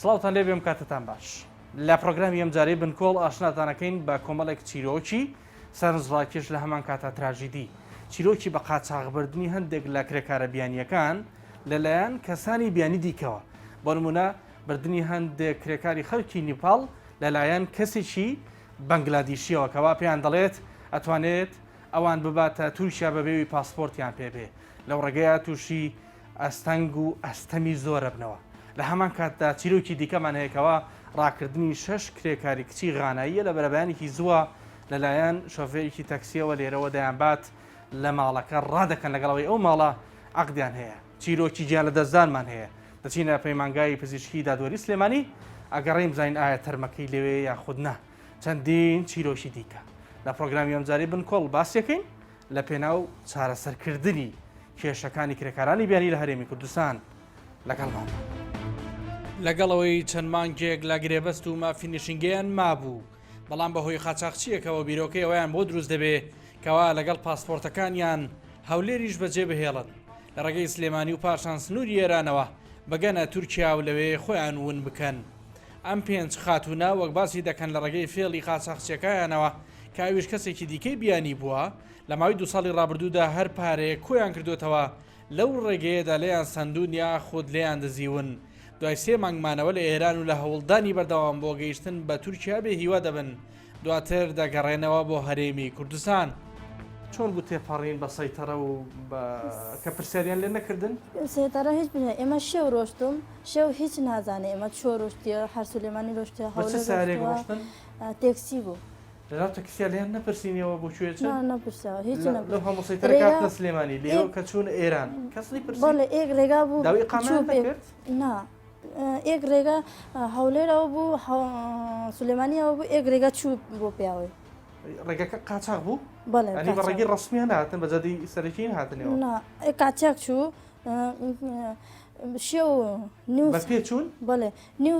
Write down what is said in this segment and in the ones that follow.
سڵاوتان لێ بێم کاتتان باش لە پرۆگرامی ئەمجارەی بنکۆڵ ئاشناتانەکەین بە کۆمەڵێک چیرۆکی سەرنجڕاکێش لە هەمان کاتە تراژیدی چیرۆکی بە قاچاغبردننی هەندێک لە کرێکارە بیانیەکان لەلایەن کەسانی بیانی دیکەوە بۆ نمونە بردننی هەندێک کرێکاری خەڵکی نیپاڵ لەلایەن کەسێکی بەنگلادیشیەوە کەوا پێیان دەڵێت ئەتوانێت ئەوان بباتە تووشیا بەبێوی پاسپۆرتیان پێبێ لەو ڕێگەیە تووشی ئەستەنگ و ئەستەمی زۆرە بنەوە لە هەمان کاتدا چیرۆکی دیکەمان هەیەکەوە ڕاکردنی 6 کرێکاری کچی غاناییە لە بەرەبیانێکی زووە لەلایەن شۆفێرێکی تەکسیەوە لێرەوە دەیانبات لە ماڵەکە ڕادەکەن لەگەڵەوەی ئەو ماڵە عەقدیان هەیە چیرۆکی گیان لە دەستدانمان هەیە دەچینە پەیمانگای پزیشکی دادوەری سلێمانی ئەگەڕێیم بزانین ئایا تەرمەکەی لەوێ یاخودنا چەندین چیرۆکی دیکە لە پرۆگرامی ئەمجارەی بنکۆڵ باسیەکەین لە پێناو چارەسەرکردنی کێشەکانی کرێکارانی بیانی لە هەرێمی کوردستان لەگەڵمان لەگەڵەوەی چەند مانگێک لە گرێبەست و مافینیشنگیان مابوو بەڵام بەهۆی قاچاقچیەکەوە بیرۆکەی ئەویان بۆ دروست دەبێ کەوا لەگەڵ پاسپۆرتەکانیان هەولێریش بەجێ بهێڵن لە ڕێگەی سلێمانی و پاشان سنووری ئێرانەوە بەگەنە تورکیا و لەوێ خۆیان ون بکەن ئەم پێنج خاتونە وەک باسی دەکەن لە ڕێگەی فێڵی قاچاقچیەکەیانەوە کاویش کەسێکی دیکەی بیانی بووە لە ماوەی 2 ساڵی ڕابردوودا هەر پارەیە کۆیان کردوتەوە لەو ڕێگەیەدا لێیان سندون یا خۆت لێیان دەزیون دوای 3 مانگمانەوە لە ئێران و لە هەوڵدانی بەردەوام بۆ گەیشتن بە تورکیا بێ هیوا دەبن دواتر دەگەڕێنەوە بۆ هەرێمی کوردستان چۆن بوو تێپەڕین بە سەیتەرە و کە پرسیاریان لێ نەکردن سێتەرە هیچ بنێ ئێمە شێو ڕۆشتم شێو هیچ نازانێ ئێمە چۆ ڕۆشتیە هەر سولێمانی ڕۆشتە سارێک ڕۆشتن تێکسی بوو لەناو تەکسیا لێیان نەپرسینەوە بۆ کوێچ نەپرسیەوە هیچ لە هەموو سەیتەرەکات لە سلێمانی لێەوە کە چوون ئێران کەسی پرسی بەڵێ ئێک ڕێگا بوو داوای ئیقامەت نەکرد نا ئێک ڕێگا هەولێرەوە بوو سولێمانیەوە بوو ئێک ڕێگا چوو بۆ پیاوەی ڕێگەکە قاچاق بوو بەڵێ ئەنی بە ڕێگەی ڕسمیان هاتن بەجەدی سەرەکیین هاتنەوە نا قاچاق چوو شێو بە پێ چوون بەڵێ نیو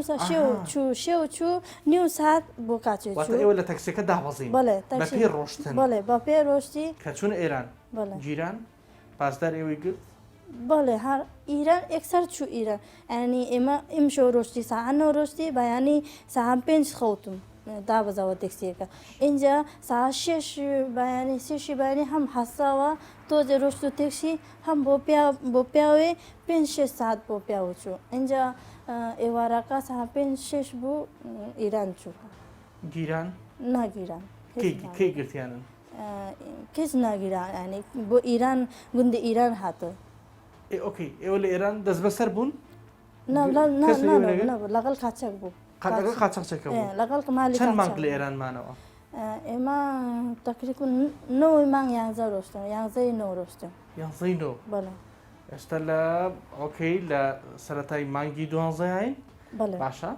شێو چوو نیو سات بۆ کاچێ واتە ئێوە لە تەکسیەکە داوەزین بەڵێ بە پێ ڕۆشتن بەڵێ بە پێ ڕۆشتی کە چوون ئێران بەڵێ گیران پاسدار ئێوەی گرت بەڵێ هەر ئیران ئەکسەر چوو ئیران ئەنی ئێمە ئیمشۆ ڕۆشتی ساعانەوە ڕۆشتی بەیانی ساعان 5 خەوتم دابەزەوە تەکسیەکە اینجا ساعت 6 بەیانی سێشی بەیانی هەم حەساوە تۆزێ ڕۆشت و تێکشی هەم بۆ پیاوێ 5-6 ساعت بۆ پیاوە چوو اینجا ئێوارەکە ساعت 5-6 بوو ئیران چوو گیران ناگیران کەی گرتیانن کەس ناگیران ینی بۆ ئیران گوندی ئیران هاتە ئۆکەی ئێوە لە ئێران دەست بەسەر بوون لەگەڵ قاچاق بوو قەدەکە قاچاقچەکە بوو لەگەڵ مالی چەند مانگ لە ئێرانمانەوە ئێمە تقریبا 9 مانگ 11 ڕۆشتن 11 9 ڕۆشتن 11 بەڵێ ئێستا لە ئۆکەی لە سەرەتای مانگی 12 بەڵێ باشە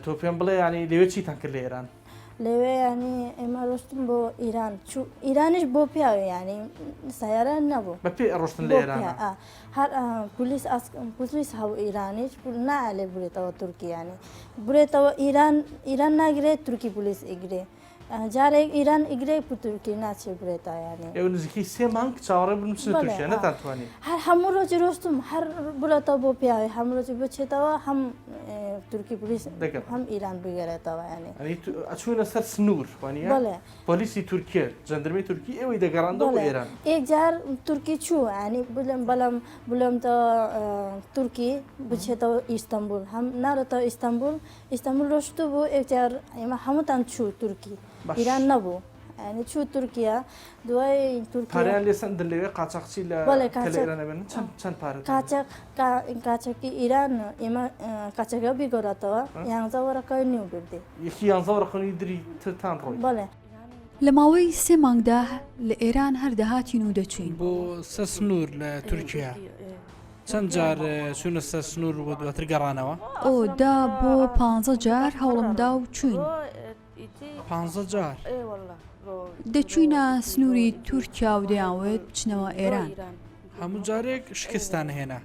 تۆ پێم بڵێ ینی لەوێ چیتان کرد لە ئێران لەوێ ینی ئێمە ڕۆشتن بۆ ئیران ئیرانیش بۆ پیاوێ ینی سیارە نەبوو بە پێ ڕۆشتن لە ئێران هەر پلیس هەو ئیرانیش نالێ بێتەوە تورکیانی بێتەوە ئیران ناگرێت تورکی پلیس ئیگرێ جارێک ئیران ئیگرێ تورکی ناچێ بێتە ینی ئێوە نزیکەی 3 مانگ چاوەڕێ بن تووشە نەتانتوانی هەر هەموو ڕۆژی ڕۆشتم هەر بڵێتەوە بۆ پیاوی هەم ڕۆژی بچێتەوە هەم تورکی پلیس هەم ئیران بگەرێتەوە ینی ئەچوونە سەر سنوور وانە پۆلیسی تورکیە جەندەرمەی تورکی ئێوەی دەگەڕاندەوە بۆ ئێران ئێک جار تورکی چوو ینی بەڵام بڵێمتەوە تورکی بچێتەوە ئیستانبول هەم ناڵێتەوە ئیستانبول ڕۆشتو بوو ئێک جار ئێمە هەمووتان چوو تورکی ئیران نەبوو ینی چوو تورکیا دوای تورکیا پاریان لێسەن دلەوێ قاچاقچی لە ئێرانەبێن چەند پارە قاچەکی ئیران ئێمە قاچەکە بیگۆڕاتەوە 11 وەرەکەی نیو بردی یەکی 11 وەرەقەی دری تان ڕۆی بەڵێ لە ماوەی 3 مانگدا لە ئێران هەر دەهاتین و دەچوین بۆ سە سنوور لە تورکیا چەند جار چوونە سە سنوور بۆ دواتر گەڕانەوە ئۆدا بۆ 15 جار هەوڵمدا و چوین 15 جار دەچوینە سنووری تورکیا و دەیانوێت بچنەوە ئێران هەموو جارێک شکستان هێنا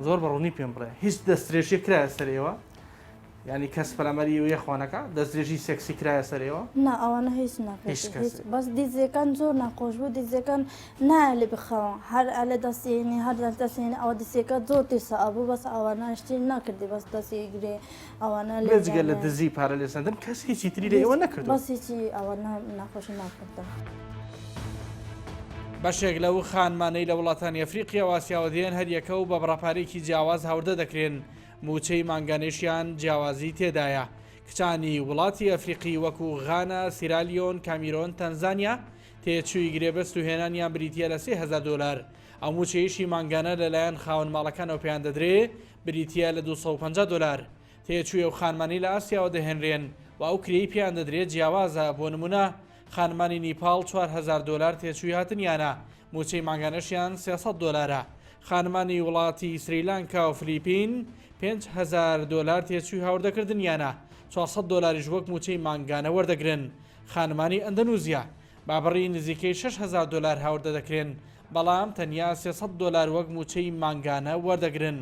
زۆر بەڕوونی پێم بڵێ هیچ دەستێژی کرایە سەرەوە ینی کەس پەلەمەری و یەخوانەکە دەستێژی سێکسی کرایە سەرەوە نا ئەوانە هیچ هیچ ناکرێت کەسێک. بەس دیزەکان زۆر ناخۆش بوو دیزەکان نایە لێ بخەوە هەر ئەلە دەستێنی هەر دەستێنی ئەوە دەسێکە زۆر تێسە ئەبوو بەس ئەوانە شتی ناکردی بەس دەستێگرێ ئەوانە بێجگە لە دزی پارە لێسەندن کەس هیچی تری لە ئێوە نەکردو. بەس هیچی ئەوە ناخۆشی ناکردم. بەشێک لەو خانمانەی لە وڵاتانی ئەفریقیا و ئاسیاوە دێن هەر یەکە و بە بڕاپارێکی جیاواز هەوردە دەکرێن موچەی مانگانێشیان جیاوازی تێدایە. کچانی وڵاتی ئەفریقی وەکو غانا، سیرالیۆن، کامیرۆن، تەنزانیا تێچووی گرێبەست و هێنانیان بریتە لە $3,000. ئەو موچەیەشی مانگانە لەلایەن خاوەن ماڵەکانەوە پێیان دەدرێ بریتە لە $250. تێچووی ئەو خانمانی لە ئاسیاوە دەهێنرێن و ئەو کرێی پێیان دەدرێت جیاوازە. بۆ نمونە خانمانی نیپال $4,000 تێچووی هاتنیانە، موچەی مانگانەشیان $300. خانمانی وڵاتی سریلانکا و فلیپین $5,000 تێچووی هاوردەکردنیانە، $400 وەک موچەی مانگانە وەردەگرن. خانمانی ئەندەنوزیا بابڕی نزیکەی $6,000 هاوردە دەکرێن، بەڵام تەنیا $300 وەک موچەی مانگانە وەردەگرن.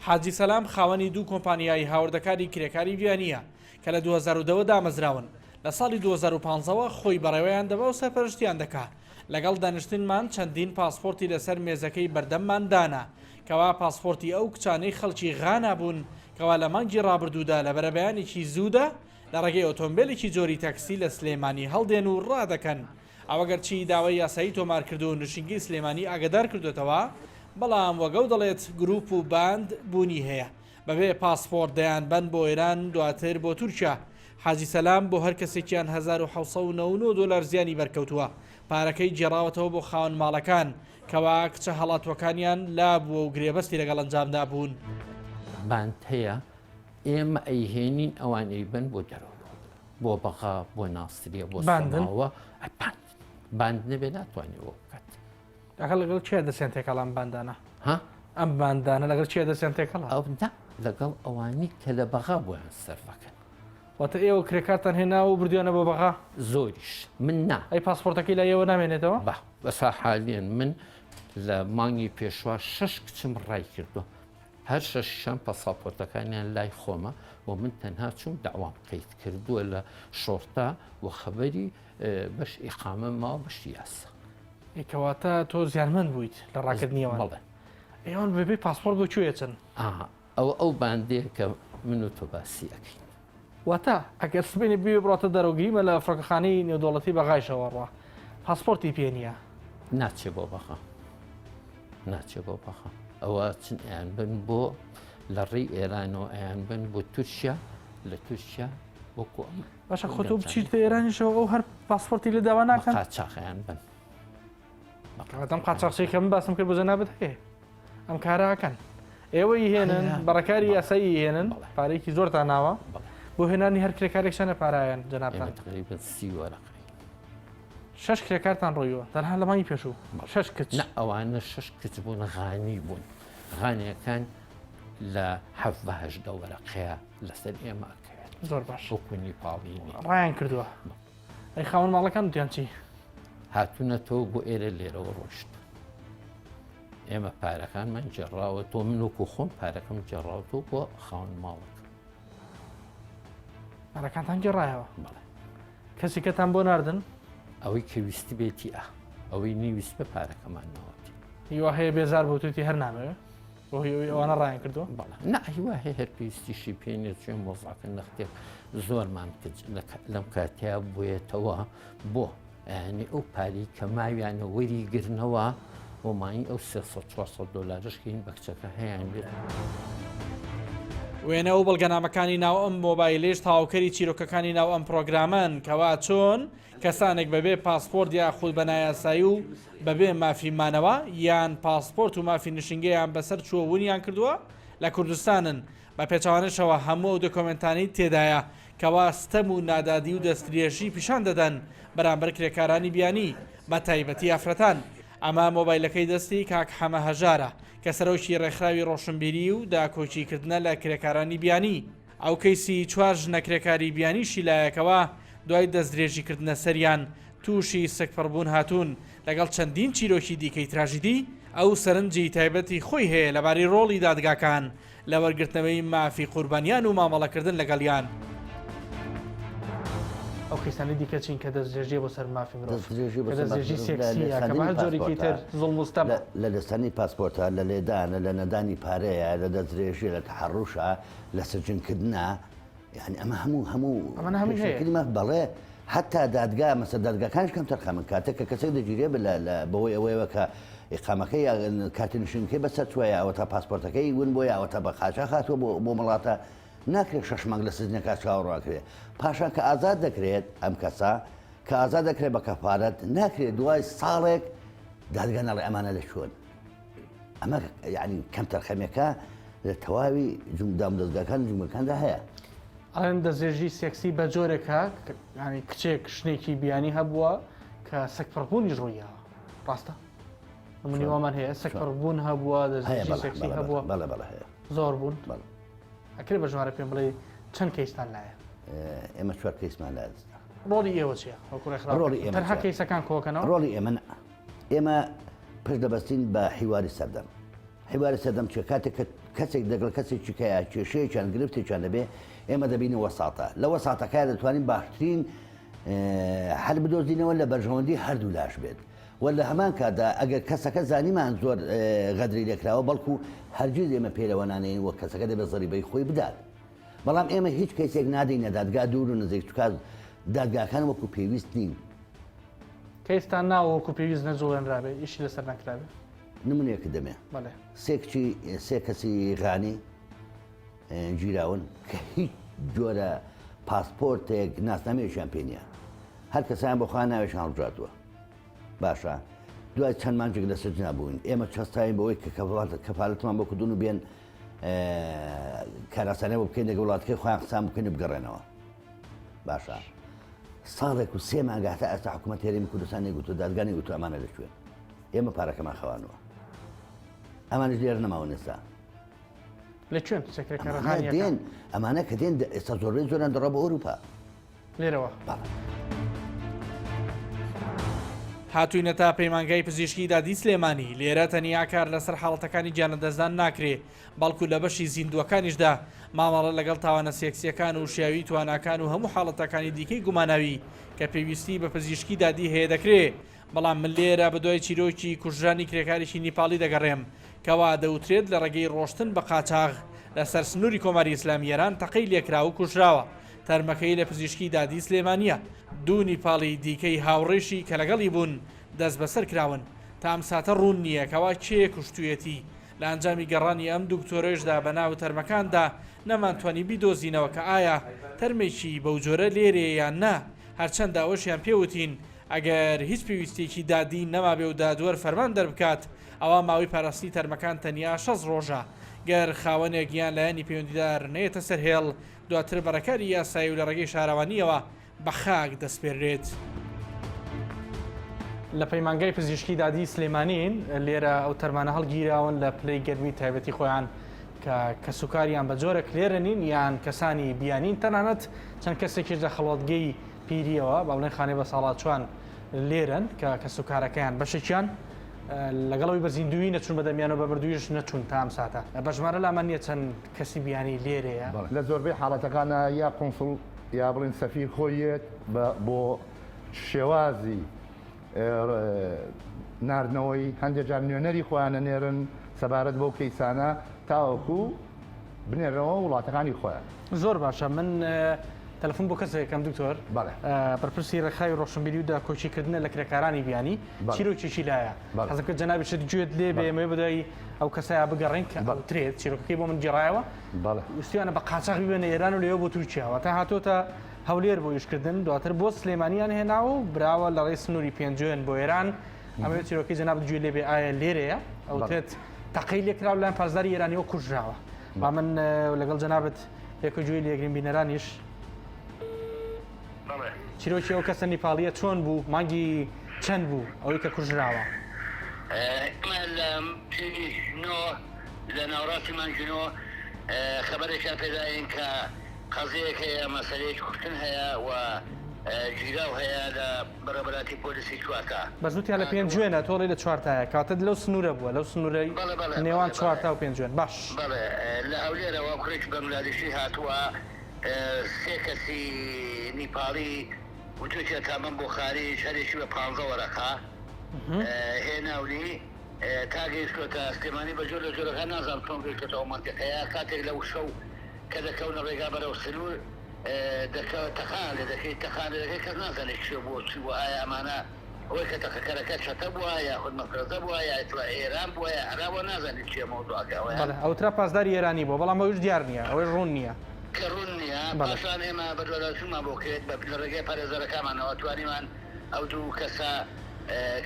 حاجی سەلام خاوەنی دوو کۆمپانیایی هاوردەکاری کرێکاری ویانیە کە لە 2010 دامەزراون. لە ساڵی 2015ەوە خۆی بەڕێوەیان دەبە و سەرپەرشتیان دەکا. لەگەڵ دانیشتنمان چەندین پاسپۆرتی لەسەر مێزەکەی بەردەممان دانا کەوا پاسپۆرتی ئەو کچانەی خەڵکی غانا بوون کەوا لە مانگی ڕابردوودا لە بەرەبەیانێکی زوودا لە ڕێگەی ئۆتۆمبیلێکی جۆری تەکسی لە سلێمانی هەڵدێن و ڕادەکەن. ئەوەگەرچی داوای یاسایی تۆمار کردو و نشینگی سلێمانی ئاگدار کردوێتەوە، بەڵام وەگەڵ دەڵێت گروپ و باند بوونی هەیە بەبێ پاسپۆرت دەیان بەن بۆ ئێران دواتر بۆ تورکیا. حاجی سەلام بۆ هەر کەسێکیان $1,799 زیانی بەرکەوتووە. پارەکەی جێڕاوەتەوە بۆ خاوەن ماڵەکان کەوا کچە هەڵاتوەکانیان لابووە و گرێبەستی لەگەڵ ئەنجامدا بوون. باند هەیە ئێمە ئەیهێنین ئەوانەی بن بۆ دەرەوە بۆ بەغا بۆ ناسریە بۆ سەماوە باند نەبێ ناتوانێت بۆ بکات. لەگەڵ چێ دەسێن تێکەڵ ئەم باندانە؟ ئەم باندانە لەگەڵ چێ دەسێن تێکەڵ؟ ئەودا لەگەڵ ئەوانی کە لە بەغا بۆیان سەرفەکەن. واتە ئێوە کرێکارتان هێنا و بردیۆنە بۆ بەغا؟ زۆریش من نا. ئەی پاسپۆرتەکەی لە ئێوە نامێنێتەوە؟ بەسا حالیان من لە مانگی پێشوا 6 کچم ڕای کردو. هەر شەشیشان پاسپۆرتەکانیان لای خۆمە و من تەنها چوم داوام قەید کردووە لە شۆرتا و خەبەری بەش ئیقامە ماوە بەشی یاسا. کەواتە تۆ زیانمەند بوویت لە ڕاکردنیەوە؟ بەڵێ. ئێوان بەبێ پاسپۆرت بۆ کوێ چن؟ ئەو باندەیە کە من و تۆ باسی ئەەکەین. واتە ئەگەر سبینی بێ بڕاتە دەرەوگیمە لە فڕۆکەخانەی نێودوڵەتی بەغایشەوە ڕوا پاسپۆرتی پێ نییە؟ ناچێ بۆ بەخە ناچێ بۆ بەخە ئەوە چن ئەیان بن بۆ لە ڕێی ئێرانەوە ئەیان بن بۆ تورکیا لە تورکیا وەکو باشە خۆ تۆ بچیت ئێرانیشەوە ئەو هەر پاسپۆرتی لە داوا ناکەن؟ قاچاقیان بن. ئەم قاچاقچەی کە من باسم کرد بۆ جەنابەت هەیە ئەم کاراکەن ئێوەی هێنن بەڕێکاری یاسایی هێنن پارێکی زۆرتان ناوە بۆ هێنانی هەر کرێکارێکشانە پارایان جەنابتان تقریبا 30 وەرەقەی 6 کرێکارتان ڕۆیوە تەنها لە مانگی پێشوو 6 کچ. ئەوانە 6 کچ بوون غانی بوون. غانیەکان لە 7 وەرەقەیە لەسەر ئێمە ئەکەوێت. زۆر باش وەکوونی پاڵینی ڕایان کردووە. ئەی خاوەن ماڵەکان وتیان چی؟ هاتوونەتەوە بۆ ئێرە لێرەوە ڕۆشت. ئێمە پارەکانمان جێڕاوە تۆ من وەکو خۆم پارەکەم جێڕاوەوە بۆ خاوەن ماڵەکە. پارەکانتان گێڕایەوە؟ بەڵێ. کەسی کەتان بۆ ناردن؟ ئەوەی کە ویستی بێتی ئەوەی نیویست بە پارەکەمان نەوەتی. هیوا هەیە بێزار بۆ توتی هەر نامەوێ بۆ هیوی ئەوانە ڕایان کردووە؟ بەڵێ هیوا هەیە هەر پێویستیشی پێێنێ چێن مۆزاکە نەختێک زۆرمان لەم کاتیا بۆیێتەوە بۆ یعنی ئەو پاری کە ماویانە وەری گرنەوە بۆمانی ئەو $400 بە کچەکە هەیەیان بێت. وێنە و بەڵگەنامەکانی ناو ئەم مۆبایلێش تاواوکەری چیرۆکەکانی ناو ئەم پرۆگرامەن کەوا چۆن کەسانێک بەبێ پاسپۆرت یا خود بەنایاسایی و بەبێ مافیمانەوە یان پاسپۆرت و مافی نشنگەیان بەسەر چووەونیان کردووە لە کوردستانن بە پێچوانشەوە هەموو دۆکۆمنتانی تێدایە کەوا ستەم و نادادی و دەستدرێژی پیشان دەدەن بەرامبەر کرێکارانی بیانی بە تایبەتی ئافرەتان. ئەمە مۆبایلەکەی دەستی کاک حەمە هەژارە کە سەرۆکی ڕێکخراوی ڕۆشنبیری و داکۆچیکردنە لە کرێکارانی بیانی. ئەو کەیسی 4 ژنە کرێکاری بیانیشی لایەکەوە دوای دەستدرێژیکردنە سەریان تووشی سەگپەڕبوون هاتوون لەگەڵ چەندین چیرۆکی دیکەی تراژیدی ئەو سەرنجی تایبەتی خۆی هەیە لەبارەی ڕۆڵی دادگاکان لە وەرگرتنەوەی مافی قوربانیان و مامەڵەکردن لەگەڵیان. ئەو خیسانی دیکە چین کە دەستێژێ بۆ سەر مافی مرۆڤ دەستێژی سێکسیە کە هەر جۆرێکی تر زوڵمستەمە لە دەستانی پاسپۆرتە لە لێدانە لە نەدانی پارەیە لە دەستێژی لە تحڕوشە لە سرجنکردە یعنی ئەمە هەموو بەڵێ حتا دادگا مەسە دادگاکانش کەم تەرخەمن کاتێک کە کەسێک دەگیرێ بەوەی ئەوەیەوە کە ئیقامەکەی کارتی نشینکەی بەسەر توایە ئەوە تا پاسپۆرتەکەی ون بۆیە ئەوە تا بە خاچە خاتوە بۆ وڵاتە ناکرێت 6 مانگ لە سزنەکە چاوەڕاکرێت پاشان کە ئازاد دەکرێت ئەم کەسا کە ئازاد دەکرێت بە کەفارەت ناکرێت دوای ساڵێک دادگانەڵی ئەمانە لە چۆن ئەمە یعنی کەم تەرخەمەکە لە تەواوی جمدام دەستگاکان جمهورەکاندا هەیە. ئەڵێن دەستێژی سێکسی بە جۆرێکە ینی کچێک شتێکی بیانی هەبووە کە سەگپڕبوونی ڕوویەوە ڕاستە نمونیوامان هەیە سەگپڕبوون هەبووە دەستێژی سێکسی هەبووە هەیە زۆر بوون ئەکرێ بە ژمارە پێم بڵێ چەند کەیستان لایە ئێمە 4 کەیسمان لا ڕۆڵی ئێوە چیە تەنها کەیسەکان کۆکەنەوە ڕۆڵی ئێمە پشت دەبەستین بە حیواری سەردەم حیواری سەردەم چێ کاتێک کەسێک دەگەڵ کەسێکی کەیە کێشەیەکیان گرفتێکیان دەبێ ئێمە دەبینە وەساتە لە وەساتەکە دەتوانین باشترین هەر بدۆزینەوە لە بەرژەوەندی هەردوو لاش بێت و لە هەمان کاتدا ئەگەر کەسەکە زانیمان زۆر غەدری لێکراوە بەڵکو هەرگیز ئێمە پێرەوەنانەیە وە کەسەکە دەبێت زەریبەی خۆی بدات بەڵام ئێمە هیچ کەسێک نادەینە دادگا دوور و نزیک چکات دادگاکان وەکو پێویست نین کەیستان ناوەکو پێویست نەجوڵێنرابێ ئیشی لەسەر نەکرابێ نمونەیەکە دەمێ سێ کەسی غانی گیراون کە هیچ جۆرە پاسپۆرتێک ناسنامەیەکیان پێ نییە هەر کەسیان بۆ خۆیان ناوێشان هەڵبژاتوە باشە دوای چەند مانجێک لە سەرج نبووین ئێمە چەستاین بەوەی کە کەفالەتمان بۆ کردوون و بێن کاراسانەوە بکەین لەگە وڵاتەکەی خۆیان قسان بکەین و بگەڕێنەوە باشە ساڵێک و 3 مانگ هەتا ئێستا حکوومەت هێرێمی کوردستانی گوتو دادگانی گوتو ئەمانە لەکوێن ئێمە پارەکەمان خەوانەوە ئەمانش لێرە نەماون ئێستا لەکوێن دێن ئەمانە کە دێن ئێستا زۆربەی زۆران دەڕۆ بە ئەوروپا لێرەوە هاتووینە تا پەیمانگای پزیشکی دادی سلێمانی لێرە تەنیا کار لەسەر حاڵەتەکانی گیانەدەستدان ناکرێ بەڵکو لە بەشی زیندوەکانیشدا مامەڵە لەگەڵ تاوانە سێکسیەکان و شیاوی تواناکان و هەموو حاڵەتەکانی دیکەی گوماناوی کە پێویستی بە پزیشکی دادی هەیە دەکرێت بەڵام من لێرە بەدوای چیرۆکی کوژرانی کرێکاریشی نیپاڵی دەگەڕێم کەوا دەوترێت لە ڕێگەی ڕۆشتن بە قاچاغ لەسەر سنووری کۆماری ئیسلامیێران تەقەی لێکرا و کوژراوە تەرمەکەی لە پزیشکی دادی سلێمانیە دوو نیپاڵی دیکەی هاوڕێشی کە لەگەڵی بوون دەست بەسەر کراون تا ئەم ساتە ڕوون نییە کەوا کێ کوشتویەتی لە ئەنجامی گەڕانی ئەم دوکتۆرێشدا بە ناو تەرمەکاندا نەمانتوانی بیدۆزینەوە کە ئایا تەرمێکی بەو جۆرە لێرێ یان نا هەرچەند داوەشیان پێوتین ئەگەر هیچ پێویستێکی دادی نەمابێ و دادوەر فەرمان دەربکات ئەوە ماوەی پاراستی تەرمەکان تەنیا 6 ڕۆژە گەر خاوەنێک گیان لایەنی پەیوەندیدار نەیەتە سەر هێڵ دواتر بەڕێکاری یاسایی و لە ڕێگەی شارەوانیەوە بە خاک دەستپێرێت. لە پەیمانگای پزیشکی دادی سلێمانین لێرە ئەو تەرمانە هەڵگیراون لە پلەی گەرمی تایبەتی خۆیان کە سوکاریان بە جۆرە کلێرە نین یان کەسانی بیانین تەنانەت چەند کەسێکیش لە خەڵەتگەی پیریەوە باڵێن خانێ بە ساڵات چوان لێرن کە سوکارەکەیان بەشێکیان لەگەڵەوەی بە زیندوی نەچون بەدەمیانەوە بە بردوویش نەچون تا ئەم ساتە بەژمارە لامان نییە چەند کەسی بیانی لێرەیە لە زۆربەی حاڵەتەکانە یا قۆنسڵ یا بڵین سەفیر خۆیەت بۆ شێوازی ناردنەوەی هەندێک جار نوێنەری خۆیانە نێرن سەبارەت بەو کەیسانە تاوەکو بنێرەوە وڵاتەکانی خۆیان زۆر باشە من تەلەفۆن بۆ کەسێکم دکتۆر بەرپرسی ڕێکخاوی ڕۆشنبیری و داکۆچیکردنە لە کرێکارانی بیانی چیرۆکێکی لایە حەزەکە جەنابیشت گوێت لێ بێ ئێمە بدای ئەو کەسایە بگەڕین کە ئەوترێت چیرۆکەکەی بۆ من گێڕایەوە وستیانە بە قاچاق ببێنە ئێران و لێوە بۆ تورکیاوە تا هاتۆتە هەولێر بۆ یشکردن دواتر بۆ سلێمانیان هێناوە و براوە لە ڕێی سنووری پێنجێن بۆ ئێران ئەمە چیرۆکەی جەناب گوێ لێ بێ ئایا لێرەیە ئەوتێت تەقەی لێکراو لەلایەن پازداری ئێرانیەوە کوژراوە با من لەگەڵ جەنابەت پێکە گوێی لێگرین بینەرانیش چیرۆکی ئەو کەسە نیپاڵیە چۆن بوو مانگی چەند بوو ئەوەی کە کوژراوە لە ناوڕاستی مانگنەوە خەبەرێکیان پێداین کە قەزەیەک هەیە مەسەلەیەکی کوشتن هەیە و ژیراو هەیە لە بەڕێبەراتی پۆلیسی چوارتا بە زووتیا لە پێنج جوێنە تۆڵی لە چوارتایە کاتت لەو سنوورە بووە لەو سنوورەی نێوان چوارتا و پێنج جوێن باش بەڵێ لە هەولێرەوە کوڕێک بەنگلادێشی هاتووە سێ کەسی نیپاڵی وتوچێت تامەم بۆ خاری شەرێکی بە 15 وەرەقا هێناولی تاگەیشتۆتە سلێمانی بە جۆر لە جۆرەکە نازانم چۆن گەیشتێتەوە مەنتیقەیە کاتێک لەو شەو کە دەکەونە ڕێگا بەرەو سنوور تەخان لێ دەکەیت تەخان لێ دەکەی کەس نازانێت شێ بۆ چی بوو ئایا ئەمانە ئەوەی کە تەقەکەرەکە چەتە بووە یاخود مەفرەزە بووە یا ئێران بووە یا عەراوە نازانێت چیە مەوزوعەکەوە ئەوترا پاسداری ئێرانی بووە بەڵام ئەوش دیار نییە ئەوەی ڕوون نییە کە ڕوون نییە پاشان ئێمە بەدواداچوومان بۆکرێت بە لە ڕێگەی پارێزەرەکانمانەوە توانیمان ئەو دوو کەسە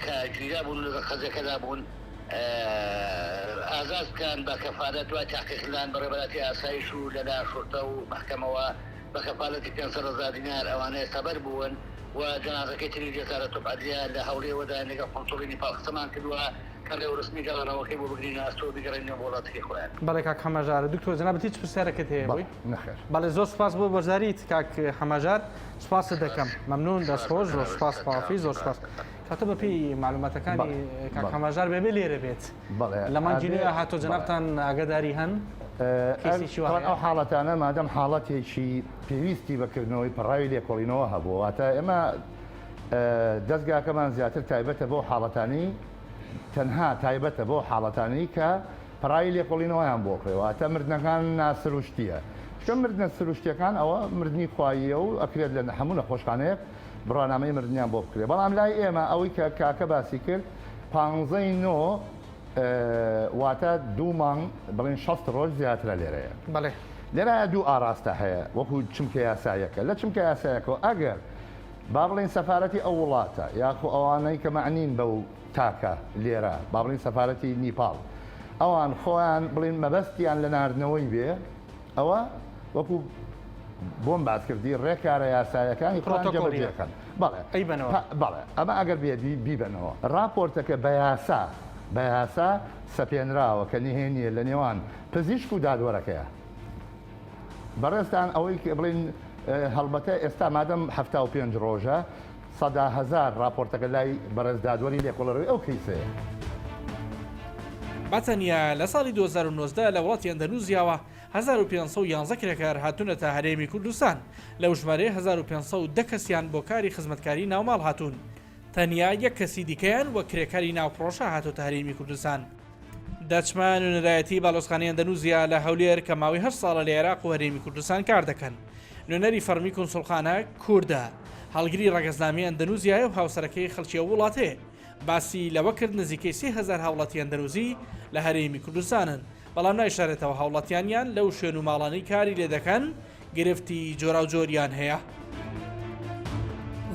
کە گیرا بوون لە خەزەکەدا بوون ئازاد بکەن بە کەفالەت دوای تاقیقلان بەڕێبەراتی ئاسایش و لەلا شورتە و محکەمەوە بە کەفالەتی 500,000 دینار ئەوانەیە سەبەر بوون و جەنازەکەی تری جێزارە تۆپعادریا لە هەولێرەوەدا لەگەڵ کۆنسۆڵی نیپال قسەمان کردووە کە لێ ڕسمی گەڵانەوەکەی بۆ بگرین ئاستۆ بگەڕێنەوە بۆ وڵاتەکەی خۆیان بەڵێ کاک هەمەژارە دکتۆر جەنابەت هیچ پرسیارەکەت هەیە بووی نەخێر بەڵێ زۆر سپاس بۆ بەرزاریت کاک هەمەژار سپاست دەکەم مەمنون دەستخۆش زۆر سپاس پافی زۆر سپاس کاتە بەپی معلوماتەکانی کاک هەمەژار بێبێ لێرە بێت لە مانگی نوێ هاتۆ جەنابتان ئاگاداری هەن ئەو حاڵەتانە مادەم حاڵەتێکی پێویستی بەکردنەوەی پەڕاوی لێکۆڵینەوە هەبوو واتە ئێمە دەستگاکەمان زیاتر تایبەتە بۆ حاڵەتانی تەنها تایبەتە بۆ حاڵەتانی کە پەڕاوی لێکۆڵینەوەیان بۆ کڕێەوەتە مردنەکان ناسروشتیە چۆن مردنە سروشتیەکان ئەوە مردنی خواییە و ئەکرێت لە هەموو نەخۆشخانەیە بڕانامەی مردنیان بۆ بکرێت بەڵام لای ئێمە ئەوەی کە کاکە باسی کرد 15 واتە 2 مانگ بڵین 60 ڕۆژ زیاترە لێرەیە بەڵێ لێرە دوو ئاراستە هەیە وەکو چمکە یاسایەکە لە چمکە یاسایەکەەوە ئەگەر با بڵین سەفارەتی ئەو وڵاتە یاخو ئەوانەی کە معنین بە و تاکە لێرە با بڵین سەفارەتی نیپال ئەوان خۆیان بڵین مەبەستیان لە ناردنەوەی بێ ئەوە وەکو بۆم باس کردی ڕێکارە یاسایەکانی جەبەجێەکەن بەڵێ ئەمە ئەگەر بێت بیبنەوە راپۆرتەکە بە یاسا سەپێنراوە کە نهێنیە لە نێوان پزیشک و دادوەرەکەیە بەڕێستان ئەوەی بڵین هەڵبەتە ئێستا مادەم 75 ڕۆژە 100,000 راپۆرتەکە لای بەڕێز دادوەری لێکۆڵەرەوەی ئەو کەیسەیە بەتەنیا لە ساڵی 2019 لە وڵاتی ئەندەنوزیاوە 1511 کرێکار هاتوونەتە هەرێمی کوردستان لەو ژمارەیە 1510 کەسیان بۆ کاری خزمەتکاری ناوماڵ هاتوون تەنیا یەک کەسی دیکەیان وە کرێکاری ناوپڕۆشە هاتۆتە هەرێمی کوردستان دەچمان و نەرایەتی باڵۆزخانەی ئەندەنوزیا لە هەولێر کە ماوەی 8 ساڵە لە عێراق و هەرێمی کوردستان کار دەکەن نوێنەری فەرمی کۆنسوڵخانە کووردە هەڵگری ڕەگەزنامی ئەندەنوزیایە و هاوسەرەکەی خەڵکی وڵاتێ باسی لەوە کرد نزیکەی 30,000 هاوڵاتی ئەندەنوزی لە هەرێمی کوردستانن بەڵام نایشارێتەوە هاوڵاتیانیان لەو شوێن و ماڵانەی کاری لێ دەکەن گرفتی جۆرا و جۆریان هەیە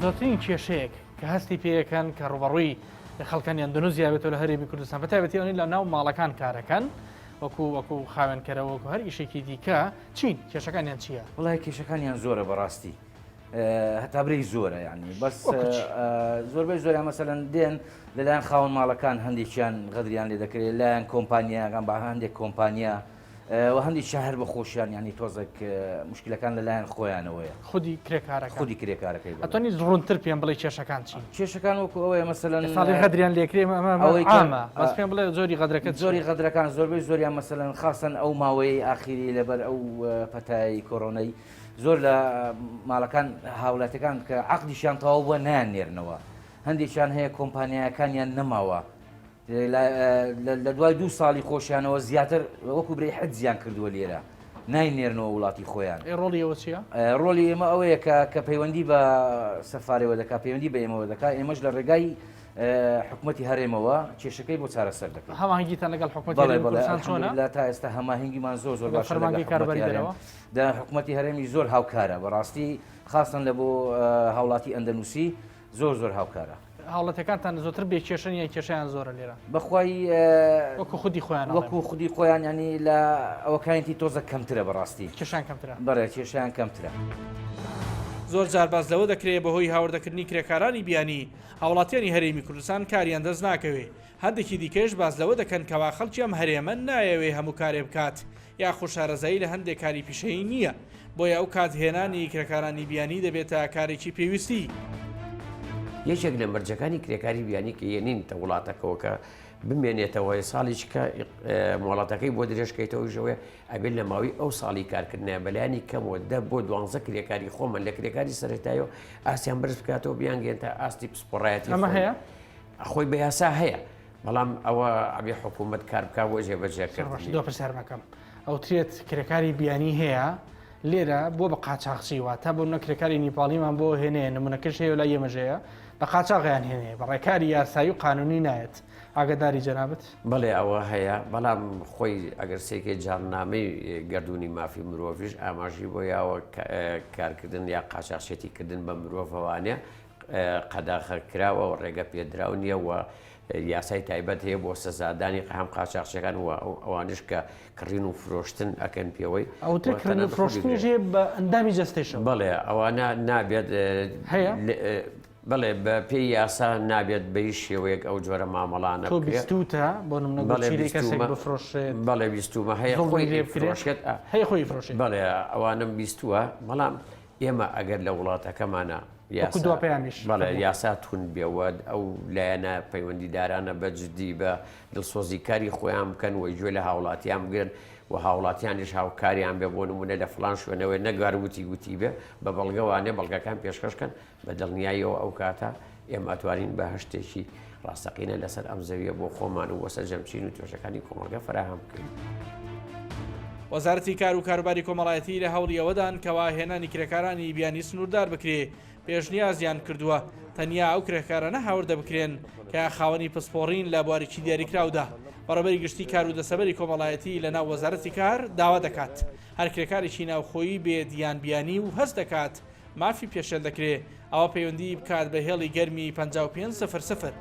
زۆرترین کێشەیەک کە هەستی پێیەکەن کە ڕوبەڕووی لە خەڵکانی ئەندەنوزیا بێتەوە لە هەرێمی کوردستان بەتایبەتیەوەی لە ناو ماڵەکان کارەکەن وەکو خاوێنکەرەوە وەکو هەر ئیشێکی دیکە چین کێشەکانیان چییە؟ وڵای کێشەکانیان زۆرە بەڕاستی هەتا برەی زۆرە یعنی بەس زۆربەی زۆریان مەسەلەن دێن لەلایەن خاوەن ماڵەکان هەندێکیان غەدریان لێ دەکرێت لایەن کۆمپانیاکان بە هەندێک کۆمپانیا و هەندی شەهر بە خۆشیان ینی تۆزێک مشکلەکان لەلایەن خۆیانەوەیە خودی کرێکارەکە خودی کرێکارەکەی ئەتوانی ڕوونتر پێم بڵێ کێشەکان چی کێشەکان وەکو ئەوەیە مەسەلەن ساڵی غەدریان لێکرێ ئەمە بەس پێم بڵێ زۆری غەدرەکە زۆری غەدرەکان زۆربەی زۆریان مەسەلەن خاصەن ئەو ماوەی ئاخیری لەبەر ئەو پەتای کۆڕۆنەی زۆر لە ماڵەکان هاوڵاتەکان کە عەقدیشیان تەواو بووە نایانێرنەوە هەندێکیان هەیە کۆمپانیاکانیان نەماوە لە دوای 2 ساڵی خۆشیانەوە زیاتر وەکو برەی حەجزیان کردووە لێرە ناینێرنەوە وڵاتی خۆیان ڕۆڵی ئەوە چییە؟ ڕۆلی ئێمە ئەوەیە کە پەیوەندی بە سەفارەوە دەکات پەیوەندی بە ئێمەوە دەکات ئێمەش لە ڕێگای حکومەتی هەرێمەوە کێشەکەی بۆ چارەسەر دەکەین هەماهنگگیتان لەگەڵ حکومەتی کوردستان چۆنە؟ لە تا ئێستا هەماهنگگیمان زۆر باش فەرمانگەی کاربەری دەرەوە دا حکومەتی هەرێمی زۆر هاوکارە بەڕاستی خاصن لە بۆ هاوڵاتی ئەندەنووسی زۆر هاوکارە هاوڵاتەکانتان زۆتر بێ کێشەن یان کێشیان زۆرە لێرە بەخوای وەکو خودی خۆیان وەکو خودی خۆیان ینی لە ئەوەکانیتی تۆزە کەمترە بەڕاستی کێشان کەمترە بەڕێ کێشیان کەمترە زۆر جار باز لەوە دەکرێت بەهۆی هاوردەکردنی کرێکارانی بیانی هاوڵاتیانی هەرێمی کوردستان کاریان دەست ناکەوێ. هەندێکی دیکەش باز لەوە دەکەن کەوا خەڵکی ئەم هەرێمە نایەوێ هەموو کارێ بکات یا خوشارەزایی لە هەندێک کاری پیشەی نییە، بۆیە ئەو کات هێنانی کرێکارانی بیانی دەبێتە کارێکی پێویستی. یەکێک لە مەرجەکانی کرێکاری بیانی کە یەنینتە وڵاتەکەەوە کە بمێنێتەوەی ساڵیش کە وڵاتەکەی بۆ درێژکەیتەوە ژەوەی ئەبێت لە ماوەی ئەو ساڵی کارکردنە بەلایانی کەمەوە 10 بۆ 12 کرێکاری خۆمە لە کرێکاری سەرەتایەوە ئاسیان بەرز بکاتەوە بیانگەێنتە ئاستی پسپۆڕایەتی ئەمە هەیە خۆی بە یاسا هەیە، بەڵام ئەوە ئەبێ حکوومەت کار بک بۆ جێبەجێکردن. دۆ پرسیارمەکەم ئەو ترێت کرێکاری بیانی هەیە لێرە بۆ بە قاچاقچیوە تا بۆ نە کرێکاری نیپاڵیمان بۆ هێنێ نمونەکەش هەیە لای ئێمەژەیە بە قاچاغیان هێنێ بە ڕێکاری یاسایی و قانونی نایەت. ئاگداری جەنابەت بەڵێ ئەوە هەیە، بەڵام خۆی ئەگەر سێکێ جارنامەی گردردونی مافی مرۆڤش ئاماژی بۆ یاوە کارکردن یا قاچاقچێتیکردن بە مرۆڤەوانێ قەداخە کراوە و ڕێگە پێدراو نییە و یاسای تایبەت هەیە بۆ سەزادانی هەم قاچاقچەکان و ئەوانش کە کڕین و فرۆشتن ئەکەن پێوەی ئەو فرۆشتنیژێ بە ئەندامی جستێشن. بەڵێ ئەوانە نابێت هەیە بەڵێ بە پێی یاسا نابێت بەی شێوەیەک ئەو جۆرە مامەڵانە بیستوتە بۆ بەڵێ بیستومە هەیە فرۆشێت هەیە خۆی فرۆشێت بەڵێ ئەوانم بیستووە، بەڵام ئێمە ئەگەر لە وڵاتەکەمانە بەڵێ یاسا تون بێوە ئەو لایەنە پەیوەندیدارانە بەجددی بە دڵسۆزیکاری خۆیان بکەن وی گوێ لە هاوڵاتیان بگرن و هاوڵاتیانیش هاوکاریان بێ بۆ نمونە لە فلان شوێنەوەی نەگار وتی بێ بە بەڵگەوانێ بەڵگەکان پێشکەشکەن بە دڵنیاییەوە ئەو کاتە ئێمە ئەتوانین بە هەشتێکی ڕاستەقینە لەسەر ئەم زەویە بۆ خۆمان و وەسە جەمچین و توێژەکانی کۆمەڵگە فراهەم بکەین. وەزارەتی کار و کاروباری کۆمەڵایەتی لە هەوڵی ئەوەدان کەوا هێنانی کرێکارانی بیانی سنووردار بکرێ پێشنیازیان کردووە تەنیا ئەو کرێکارانە هاوردە بکرێن کە خاوەنی پسپۆڕین لە بوارێکی دیاریکراودا. بەڕێبەری گشتی کار و دەسەبەری کۆمەڵایەتی لە ناو وەزارەتی کار داوا دەکات هەر کرێکارێکی ناوخۆیی بێ دییان بیانی و هەست دەکات مافی پێشێل دەکرێت ئەوە پەیوەندی بکات بە هێڵی گەرمی 5500.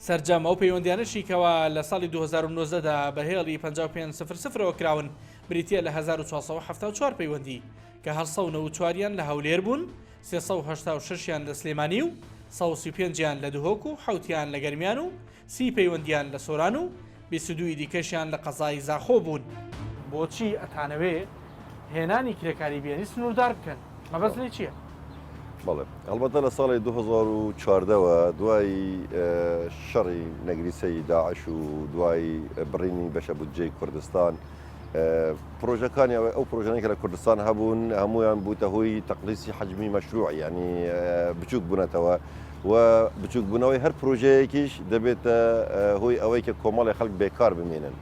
سەرجەم ئەو پەیوەندیانەشی کەوا لە ساڵی 2009دا بە هێڵی 5500ەوە کراون بریتە لە 1474 پەیوەندی کە 1940یان لە هەولێر بوون، 386یان لە سلێمانی و 135یان لە دهۆک و 7یان لە گەرمیان و 30 پەیوەندیان لە سۆران و 22 دیکەشیان لە قەزای زاخۆ بوون. بۆچی ئەتانەوێ هێنانی کرێکاری بیانی سنووردار بکەن؟ مەبەست لێ چییە؟ بەڵێ ئەلبەتە لە ساڵی 2014ەوە دوای شەڕی نەگریسەی داعش و دوای بڕینی بەشە بودجەی کوردستان پرۆژەکانی ئەو پرۆژانەی کە لە کوردستان هەبوون هەمویان بووتە هۆی تەقلیسی حجمی مەشروع، ینی بچووک بوونەتەوە و بچووک بوونەوەی هەر پرۆژەیەکیش دەبێتە هۆی ئەوەی کە کۆمەڵی خەڵک بێکار بمێنن.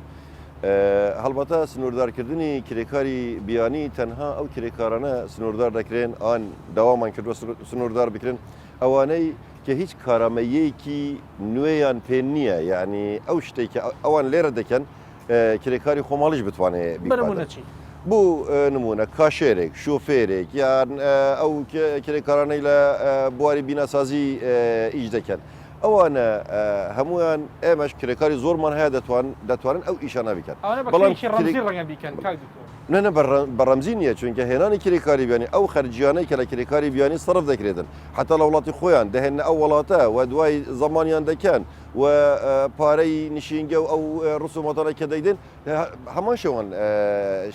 هەڵبەتە سنووردارکردنی کرێکاری بیانی تەنها ئەو کرێکارانە سنووردار دەکرێن ئان داوامان کردووە سنووردار بکرێن ئەوانەی کە هیچ کارامەیەکی نوێیان پێ نییە، یعنی ئەو شتێکی ئەوان لێرە دەکەن کرێکاری خۆماڵیش بتوانێت بوو نمونە کاشێرێک شۆفێرێک یان ئەو کرێکارانەی لە بواری بیناسازی ئیش دەکەن ئەوانە هەمویان ئێمەش کرێکاری زۆرمان هەیە دەتوانن ئەو ئیشانە بکەن. نە بەڕەمزی نییە چونکە هێنانی کرێکاری بیانی ئەو خەرجیانەی کە لە کرێکاری بیانی سەرف دەکرێتن حتا لە وڵاتی خۆیان دەهێنە ئەو وڵاتە و دوای زمانیان دەکەن و پارەی نشینگە و ئەو ڕسومەتانە کە دەیدن هەمان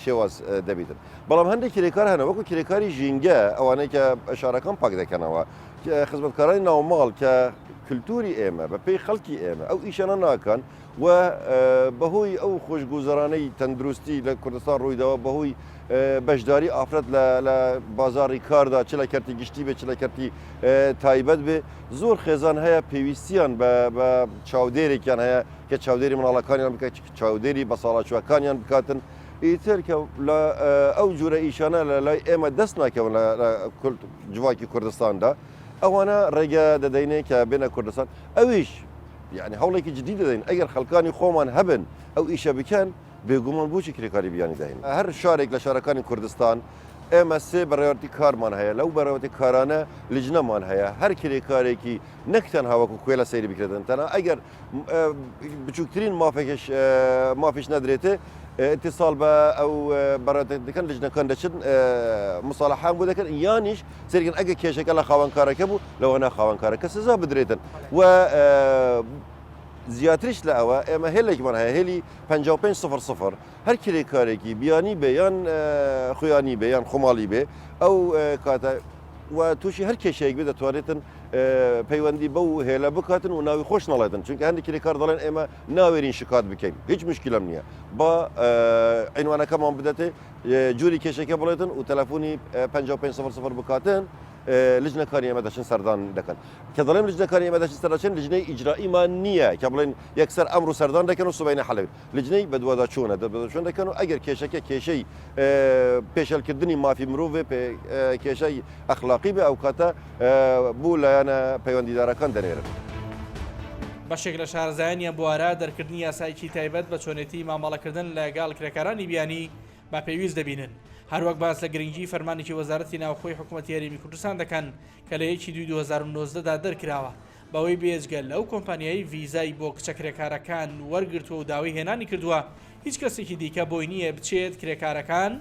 شێواز دەبیتن. بەڵام هەندێک کرێکار هەنە وەکو کرێکاری ژینگە ئەوانەی کە ئەشارەکان پاک دەکەنەوە خزمەتکارانی ناوماڵ کە کللتوری ئێمە بە پێی خەڵکی ئێمە ئەو ئیشانە ناکەن و بەهۆی ئەو خۆشگوزەرانەی تەندروستی لە کوردستان ڕوویداوە بەهۆی بەشداری ئافرەت لە بازاری کاردا چ لە کەرتی گشتی بێ چ لە کەرتی تایبەت بێ زۆر خێزان هەیە پێویستیان بە چاودێرێکیان هەیە کە چاودێری مناڵەکانیان بکە چاودێری بە ساڵاچوەکانیان بکاتن ئیتر کە لە ئەو جورە ئیشانە لە لای ئێمە دەست ناکەون لە جوواکی کوردستاندا ئەوانە ڕێگە دەدەینێ کە بێنە کوردستان ئەویش یعنی هەوڵێکی جدی دەدەین ئەگەر خەڵکانی خۆمان هەبن ئەو ئیشە بکەن بێگومان بۆچی کرێکاری بیانی داین هەر شارێک لە شارەکانی کوردستان ئێمە سێ بەڕێوەتی کارمان هەیە لەو بەڕێوەتی کارانە لیژنەمان هەیە هەر کرێکارێکی نەکتەن هاوەکو کوێ لە سەیری بکرێتن تەنها ئەگەر بچووکترین مافیش نەدرێتێ اتصال بە ئەو بەڕێوەتەکەن لیژنەکان دەچن مساڵەحان بۆ دەکەن یانیش سێرگن ئەگە کێشەکە لە خاوەنکارەکە بوو لەوەنا خاوەنکارەکە سزا بدرێتن و زیاتریش لە ئەوە ئێمە هێلێکمان هەیە هێلی 5500 هەر کرێکارێکی بیانی بێ یان خویانی بێ یان خۆماڵی بێ ئەو کاتە و تووشی هەر کێشەیەک بێ دەتوانێتن پەیوەندی بەو هێلە بکاتن و ناوی خۆش نەڵێتن چونکە هەندێک کرێکار دەڵێن ئێمە ناوێرین شکات بکەین هیچ مشکلم نییە با عینوانەکەمان بدەتێ جووری کێشەکە بڵێتن و تەلەفۆنی 5500 بکاتن لجنەکانی ئێمە دەچن سەردان دەکەن کە دەڵێم لجنەکانی ئێمە دەچن سەردان لجنەی ئیجرائیمان نییە کە بڵێن یەکسەر ئەمڕۆ سەردان دەکەن و سبەینە حەلەوێت لجنەی بەدووادا چوونە دەبچۆن دەکەن و ئەگەر کێشەکە کێشەی پێشەلکردنی مافی مرۆڤێ کێشەی ئەخلاقی بێ ئەو کاتە بوو لایەنە پەیوەندیدارەکان دەنێرن. بەشێک لە شارەزایانیان بوارە دەرکردنی یاسایکی تایبەت بە چۆنێتی مامەڵەکردن لەگەڵ کرێکارانی بیانی با پێویست دەبینن. هەروەک باس لە گرنگی فەرمانێکی وەزارەتی ناوخۆی حکوومەتی هەرێمی کوردستان دەکەن کە لە 2019دا دەرکراوە بەوەی بێجگەل لەو کۆمپانیایی ڤیزای بۆ کچە کرێکارەکان وەرگرتووە و داوای هێنانی کردووە هیچ کەسێکی دیکە بۆی نییە بچێت کرێکارەکان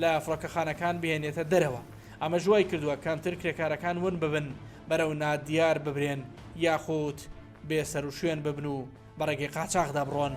لە فڕۆکەخانەکان بهێنێتە دەرەوە ئەمە ژوای کردووە کەمتر کرێکارەکان ون ببن بەرەو نادیار ببرێن یاخود بێسەر و شوێن ببن و بەڕێگەی قاچاغدا بڕۆن.